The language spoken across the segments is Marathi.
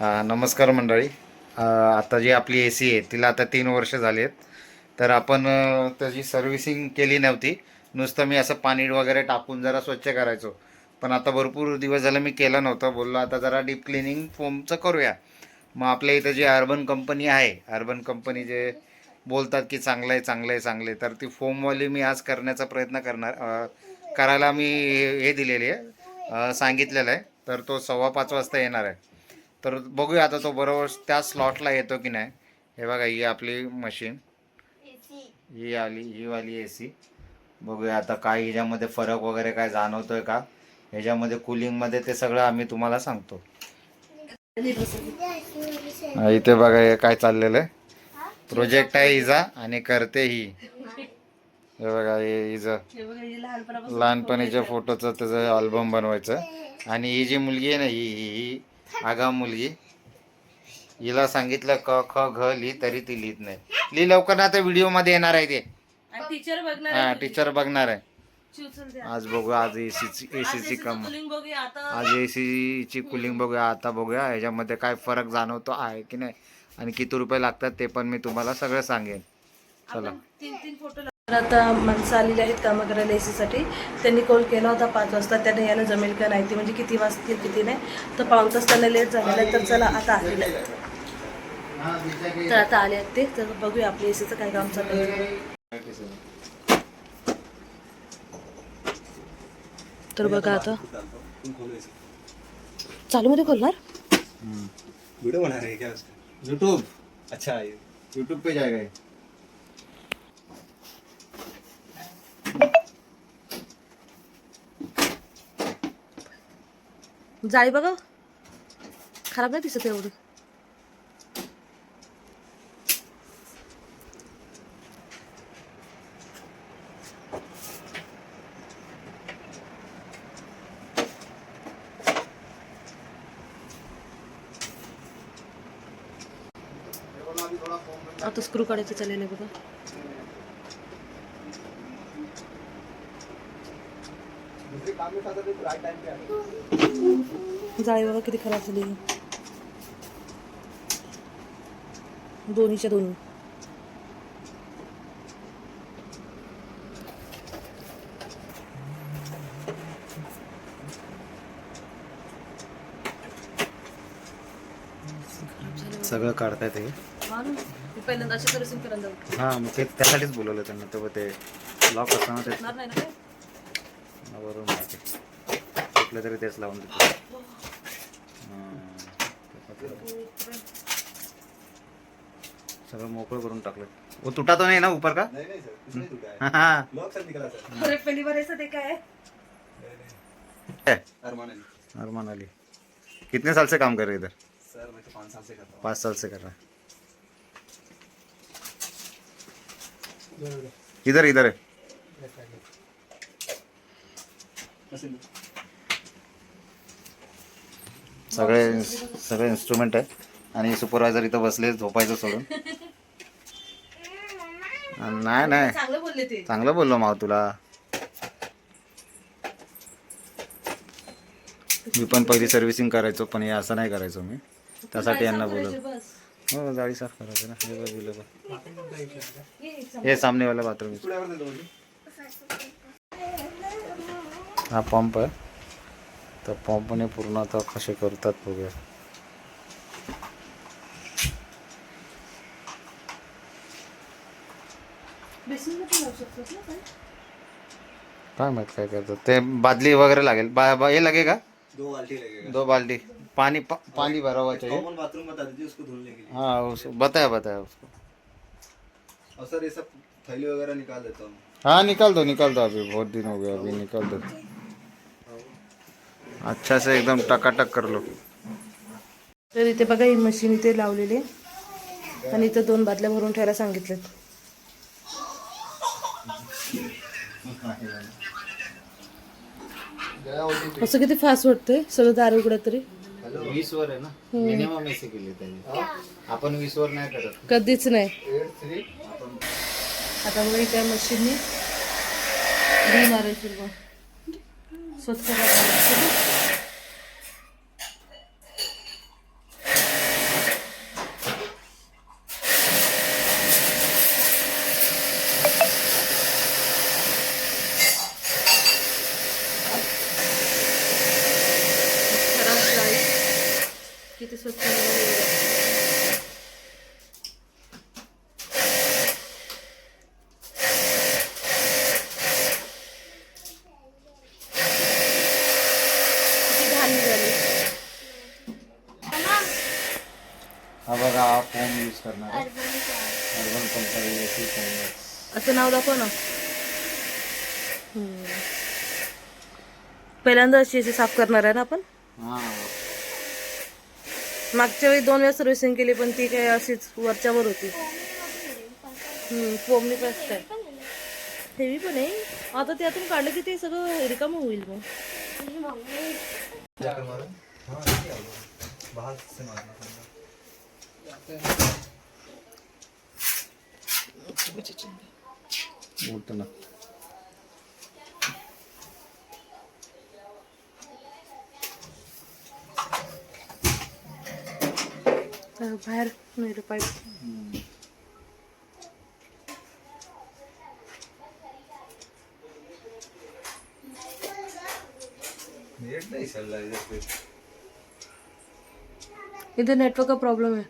नमस्कार मंडळी. आता जी आपली ए सी आहे तिला आता 3 वर्ष झाली आहेत. तर आपण त्याची सर्व्हिसिंग केली नव्हती. नुसतं मी असं पाणी वगैरे टाकून जरा स्वच्छ करायचो. पण आता भरपूर दिवस झालं मी केलं नव्हतं. बोललो आता जरा डीप क्लिनिंग फोमचं करूया. मग आपल्या इथं जी अर्बन कंपनी आहे, अर्बन कंपनी जे बोलतात की चांगलं आहे चांगलं आहे चांगलं आहे, तर ती फोमवाली मी आज करण्याचा प्रयत्न करायला मी हे दिलेली आहे, सांगितलेलं आहे. तर तो 5:15 वाजता येणार आहे. तर बघूया आता तो बरोबर त्या स्लॉटला येतो की नाही. हे बघा, ही आपली मशीन, ही वाली ए सी. बघूया आता काय ह्याच्यामध्ये फरक वगैरे काय जाणवतोय का ह्याच्यामध्ये कूलिंगमध्ये, ते सगळं आम्ही तुम्हाला सांगतो. इथे बघा हे काय चाललेलं आहे. प्रोजेक्ट आहे हिचा आणि करते ही. हे बघा हे हिचं लहानपणीच्या फोटोचं त्याचं अल्बम बनवायचं. आणि ही जी मुलगी आहे ना, ही आगाव मुलगी, हिला सांगितलं क ख घ लिही तरी ती लिहित नाही. लिही लवकर, ना आता व्हिडिओ मध्ये येणार आहे ते. टीचर बघणार आहे. आज बघूया, आज एसीची कम आज एसीची कूलिंग बघूया. आता बघूया ह्याच्यामध्ये काय फरक जाणवतो आहे की नाही, आणि किती रुपये लागतात ते पण मी तुम्हाला सगळं सांगेन. चला. आता माणसं आलेली आहेत कामं करायला एसीसाठी. त्यांनी कॉल केला होता 5 वाजता. त्यांना यायला जमेल का नाही ते, म्हणजे किती वाजतील किती नाही. तर पाऊण तास त्यांना लेट झालेला आहे. तर चला आता आलेलं आहे. तर आता आले आहेत ते. तर बघूया आपल्या एसीचं काय काम चालू आहे. तर बघा आता चालू मध्ये खोलणार. वीडियो बना रहे हैं क्या उसका? यूट्यूब. अच्छा, यूट्यूब पे जाएगा ये. जाळी बघा, खराब नाही दिसत एवढी. आता स्क्रू काढायचं चाललेलं आहे बघा. जाळी बघा किती खराब झाली, दोन्हीच्या दोन्ही. सगळं काढतायत हे. पहिल्यांदा अशी सर्व्हिसिंग करायला जाऊ. हां, मग ते त्यासाठीच बोलवलं त्यांना. तेव्हा ते लॉक असताना ते नाही ना काय वरून कुठलं तरी तेच लावून देतो. सगळं मोकळं करून टाकलं. वो तुटा तो नहीं ना ऊपर का? नहीं सर, कुछ नहीं टूटा है। हाँ. लॉक सर निकला सर। अरे पहली बार ऐसा देखा है. अरमान अली। अरमान अली कितने साल से काम कर रहे इधर? सर मैं तो 5 साल से करता हूँ। 5 साल से कर रहा है. इधर इधर है. सगळे सगळे इन्स्ट्रुमेंट आहे. आणि सुपरवायझर इथं बसले झोपायचं सोडून. नाही नाही, चांगलं बोलले ते. चांगलं बोललो माव तुला. मी पण पहिली सर्व्हिसिंग करायचो, पण हे असं नाही करायचो मी. त्यासाठी यांना बोलवलं. हो, जाळी साफ करायचं ना. हे बघ, हे सामने वाला बाथरूम. हा पंप आहे. तर पंपने पूर्ण आता कसे करतात बघूया. काय माहित काय करतात ते. बादली वगैरे लागेल. हे लगेगा 2 बाल्टी लगेगा। 2 बाल्टी पानी भरा हुआ चाहिए. कॉमन बाथरूम बता दीजिए उसको धुलने के लिए। हाँ, उसको बताया उसको. और सर ये सब थैली वगैरह निकाल देता हूँ। हाँ, निकाल दो अभी बहुत दिन हो गया. अभी निकाल दो. अच्छा से एकदम टकाटक कर लो. तर इथे बघा ही मशीन इथे लावलेली आहे. आणि इथं 2 बादल्या भरून ठेवायला सांगितलेत. असं किती फास्ट वाटतंय सगळं दार उघडा तरी. 20 वर आहे ना मिनिमम एसी केली त्यांनी. आपण 20 वर नाही करत कधीच नाही. आता बघा त्या मशीनने धुणार आहे सर्व, स्वच्छ करणार आहे. किती स्वच्छ आहे. किती घाण निघाली. हा बघा हा फोम यूज करणार आहे. Urban company foam. असं नाव दाखव ना. पहिल्यांदा अशी साफ करणार आहे ना आपण. हा मागच्या वेळी 2 वेळा सर्व्हिसिंग केली पण ती काय अशीच वरच्यावर होती. फोमनी पेस्ट आहे. हेवी पण आहे. आता त्यातून काढलं की ते सगळं रिकामं होईल मग. उठतं ना. बाहेर नाही रे पाईप. नेट नहीं चल रहा है इधर पे। इधर नेटवर्क का प्रॉब्लम है.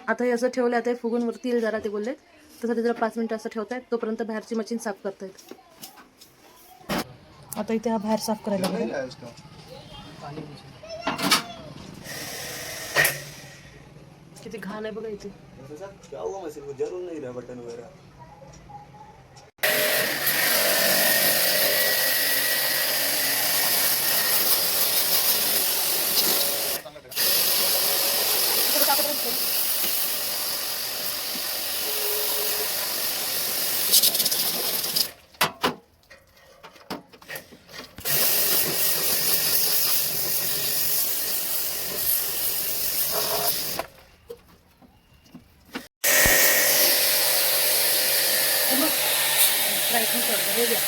आता हे असं ठेवलं. आता हे फुगून वरती येईल जरा ते बोललेत. तसं जरा 5 मिनिटं असं ठेवतायत. तोपर्यंत बाहेरची मशीन साफ करतायत. आता इथे हा बाहेर साफ करायला नहीं लागला. है उसका। किती घाण आहे बघा इथे. ऐसा क्या हुआ मशीन को जरूर नहीं रहा बटन वगैरह। प्रयत्न करतो हे घ्या.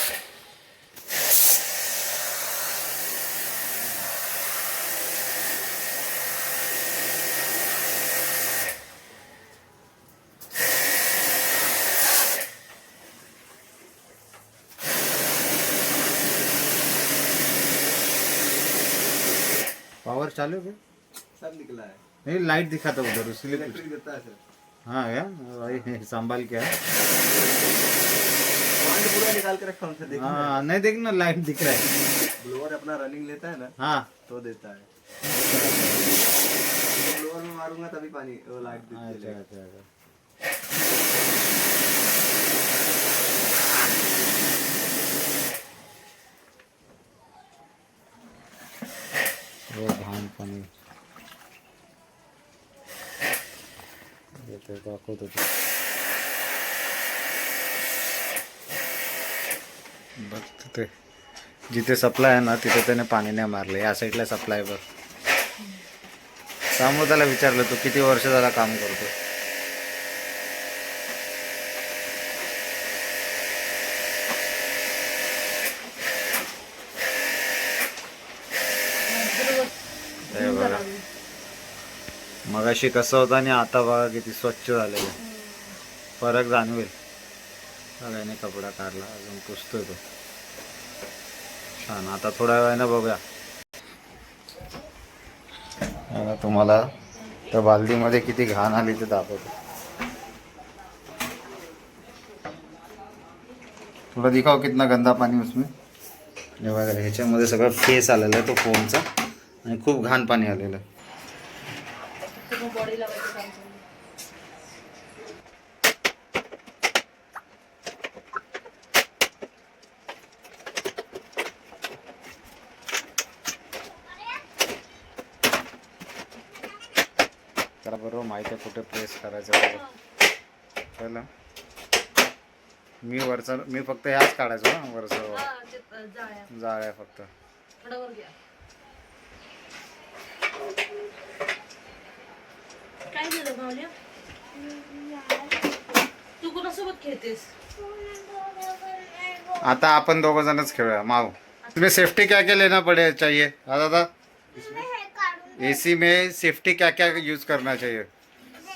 पावर चालू है? सब निकला है। नहीं लाइट दिखाता उधर उसलिए पूछ. इलेक्ट्रिक देता है सर। हाँ क्या भाई संभाल के है. पॉइंट पूरा निकाल के रखा उनसे देखना। हाँ नहीं देखना लाइट दिख रहा है. ब्लोअर अपना रनिंग लेता है ना हाँ तो देता है। ब्लोअर में मारूंगा तभी पानी वो लाइट अच्छा देती अच्छा अच्छा. वो घाण पाणी येते दाखवत होते. बघ तिथे जिथे सप्लाय आहे ना तिथे त्याने पाणी नाही मारलं. या साईडला सप्लाय बघ. त्यामुळे त्याला विचारलं तू किती वर्ष झाला काम करतो. हे बघा मगाशी कसं होतं आणि आता बघा किती स्वच्छ झालेलं. फरक जाणवेल. सगळ्यांनी कपडा काढला अजून पुसतोय तो छान. आता थोड्या वेळानं बघूया. आता तुम्हाला त्या बालदीमध्ये किती घाण आली ते दाखवतो. थोड़ा दिखाओ कितना गंदा पाणी उसमें. हे बघा ह्याच्यामध्ये सगळं फेस आलेला आहे तो फोमचा आणि खूप घाण पाणी आलेलं आहे. बॉडी लावायचं काम चालू. त्याला बरोबर माहिती आहे कुठे प्रेस करायचं. चला मी फक्त ह्याच काढायचो ना वरचं जाळ्या फक्त. थोडावर घ्या. काय झालं भावल्या? तू कोणासोबत खेळतेस? आता आपण दोघं जणच खेळूया माव. तुम्हें सेफ्टी क्या क्या लेना पड़े चाहिए दादा. इसमें एसी में सेफ्टी क्या क्या यूज करना चाहिए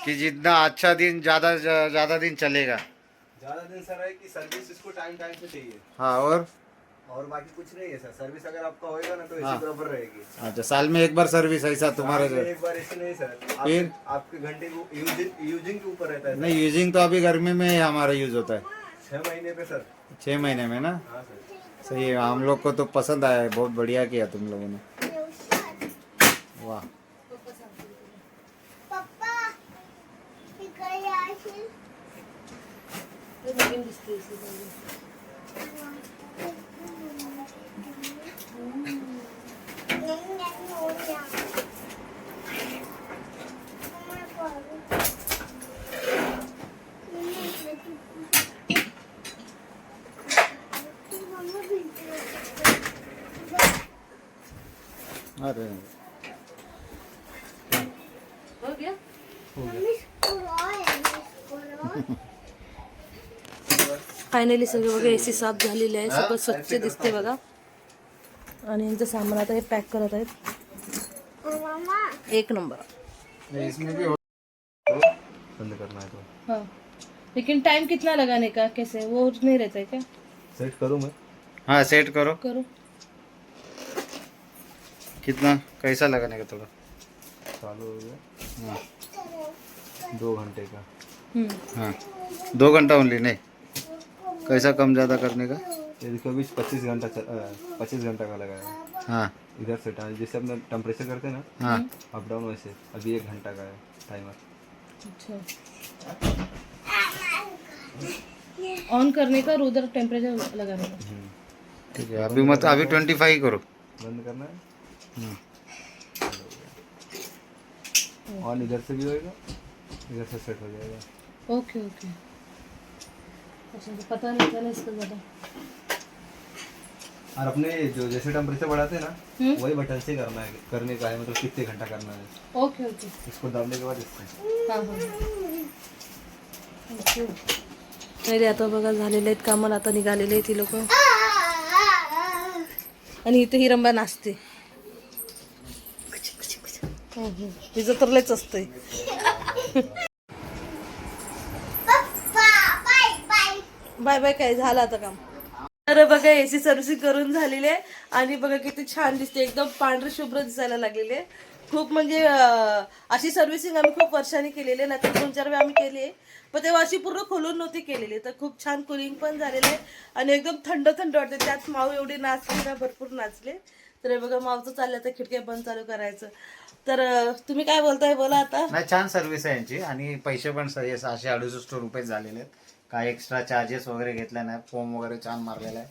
कि जितना अच्छा दिन ज्यादा दिन चलेगा? ज्यादा दिन सर है कि सर्विस इसको टाइम टाइम से चाहिए, हाँ और बाकी कुछ नहीं है सर। सर्विस अगर आपका होएगा ना तो एसी हाँ। बराबर रहेगी। अच्छा, साल में एक बार सर्विस ऐसा तुम्हारे साल में एक बार ऐसे नहीं सर, फिर? आपके घंटे को यूजिंग के ऊपर रहता है सर। नहीं, यूजिंग तो अभी गर्मी में हमारा यूज होता है 6 महीने पे सर। 6 महीने में ना। हाँ सर। सही है, हम लोग को तो पसंद आया है, बहुत बढ़िया किया तुम लोगों ने, वाह। अरे हो गया? फायनली सगळं बघा एसी साफ झालेली आहे, सगळं स्वच्छ दिसते बघा. आणि यांचं सामान आता हे पॅक करत आहेत. एक नंबर. इसमें भी बंद करना है तो हाँ, लेकिन टाइम कितना लगाने का, कैसे वो नहीं रहता है क्या? सेट करूँ मैं? हाँ, सेट करो. करो. कितना कैसा लगाने का थोड़ा? चालू हो गया हाँ 2 घंटे का। हाँ, 2 घंटा ओनली, नहीं कैसा कम ज़्यादा करने का? ये देखो अभी 25 घंटा का लगाया हाँ इधर से जैसे अपना टेम्परेचर करते हैं ना हाँ अप डाउन, वैसे अभी 1 घंटा का है टाइमर। अच्छा, ऑन करने का और उधर टेम्परेचर लगाने का. ठीक है, अभी 25 करो. बंद करना है हम्म. ऑन इधर से भी होएगा, इधर से सेट हो जाएगा। Okay okay. अच्छा, तो पता नहीं था ना इसका ज़्यादा. और अपने जो जैसे टेम्परेचर बढ़ाते हैं ना हम्म. वही बटन से करने का है, मतलब कितने घंटा करना है। Okay okay. इसको दाबने के बाद इससे हां हां. ओके. पहिले आता बघा झालेले आहेत कामाला, आता निघालेले आहेत ती लोक. आणि इथे हिरंबा नाचते. हो हो, तिचं तर लयच असतंय. Bye bye. काय झालं आता काम. तर बघा एसी सर्व्हिसिंग करून झालेली आहे आणि बघा किती छान दिसते, एकदम पांढरे शुभ्र दिसायला लागलेली आहे. खूप म्हणजे अशी सर्व्हिसिंग आम्ही खूप वर्षांनी केलेली आहे, नाहीतर 2-4 वेळा आम्ही केली आहे, पण तेव्हा अशी पूर्ण खोलून नव्हती केलेली. तर खूप छान कुलिंग पण झालेलं आहे आणि एकदम थंड थंड वाटते. त्यात माऊ एवढी नाचली ना, भरपूर नाचले. तर हे बघा माऊचं चाललं तर खिडक्या बंद चालू करायचं. तर तुम्ही काय बोलताय बोला आता. नाही, छान सर्व्हिस आहे यांची आणि पैसे पण 668 रुपये झालेले आहेत. काय एक्स्ट्रा चार्जेस वगैरे घेतले नाही, फोम वगैरे छान मारलेला आहे,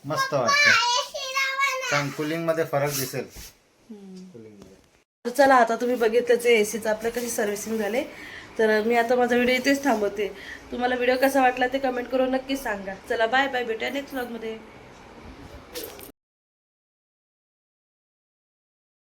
मस्त वाटतं. छान कुलिंग मध्ये फरक दिसेल. तर चला, आता तुम्ही बघितलंच आहे एसीचं आपलं कशी सर्व्हिसिंग झाले. तर मी आता माझा व्हिडिओ इथेच थांबवते. तुम्हाला व्हिडिओ कसा वाटला ते कमेंट करून नक्की सांगा. चला बाय बाय, भेटूया नेक्स्ट व्लॉगमध्ये.